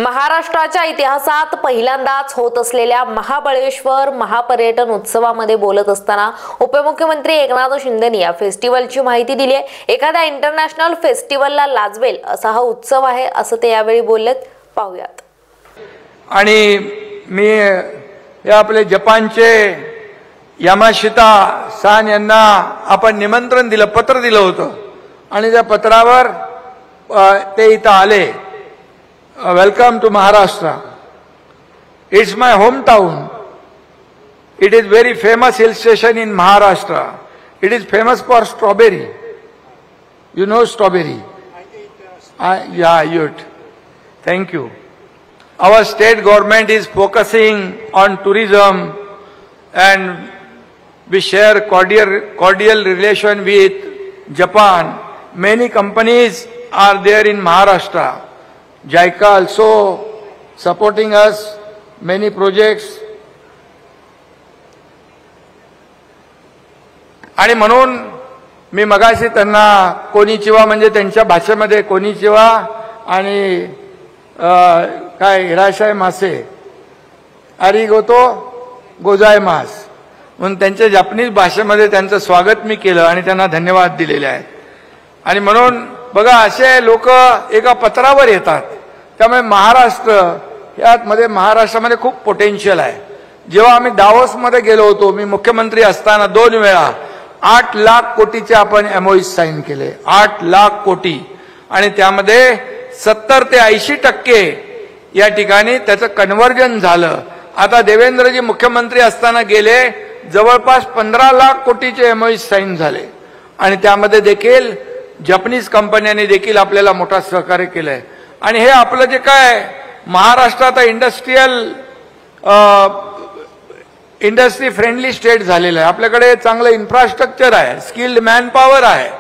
महाराष्ट्राच्या इतिहासात पहिल्यांदाच होत असलेल्या महाबळेश्वर महापर्यटन उत्सवामध्ये बोलत असताना उपमुख्यमंत्री एकनाथ शिंदेंनी या फेस्टिवलची माहिती दिली आहे। एखाद्या इंटरनॅशनल फेस्टिवलला लाजवेल असा हा उत्सव आहे असं ते यावेळी बोललेत। पाहूयात। आणि मी या आपले जपानचे यामाशिता सान यांना आपण निमंत्रण दिलं, पत्र दिलं होतं आणि त्या पत्रावर ते इथं आले। Welcome to Maharashtra. It's my hometown. It is very famous hill station in Maharashtra. It is famous for strawberry. You know strawberry? Yeah, you. Thank you. Our state government is focusing on tourism and we share cordial relation with Japan. Many companies are there in Maharashtra. JICA also supporting us, many projects. आणि म्हणून मी मगाशी त्यांना konnichiwa म्हणजे त्यांच्या भाषेमध्ये konnichiwa आणि काय हिराशाय मासे आरिगोतो गोजायमास म्हणून त्यांच्या जपानीज भाषेमध्ये त्यांचं स्वागत मी केलं आणि त्यांना धन्यवाद दिलेले आहेत। आणि म्हणून बघा असे लोक एका पत्रावर येतात, त्यामुळे महाराष्ट्रामध्ये खूप पोटेन्शियल आहे। जेव्हा आम्ही दावोसमध्ये गेलो होतो, मी मुख्यमंत्री असताना 2 वेळा 8 लाख कोटीचे आपण MOU साइन केले, 8 लाख कोटी, आणि त्यामध्ये 70 ते 80% या ठिकाणी त्याचं कन्व्हर्जन झालं। आता देवेंद्रजी मुख्यमंत्री असताना गेले जवळपास 15 लाख कोटीचे MOU साइन झाले आणि त्यामध्ये देखील जपानीज कंपन्यांनी देखील आपल्याला मोठा सहकार्य केलंय। आणि हे आपलं जे काय महाराष्ट्रात इंडस्ट्री फ्रेंडली स्टेट झालेलं आहे। आपल्याकडे चांगलं इन्फ्रास्ट्रक्चर आहे, स्किल्ड मॅन पॉवर आहे।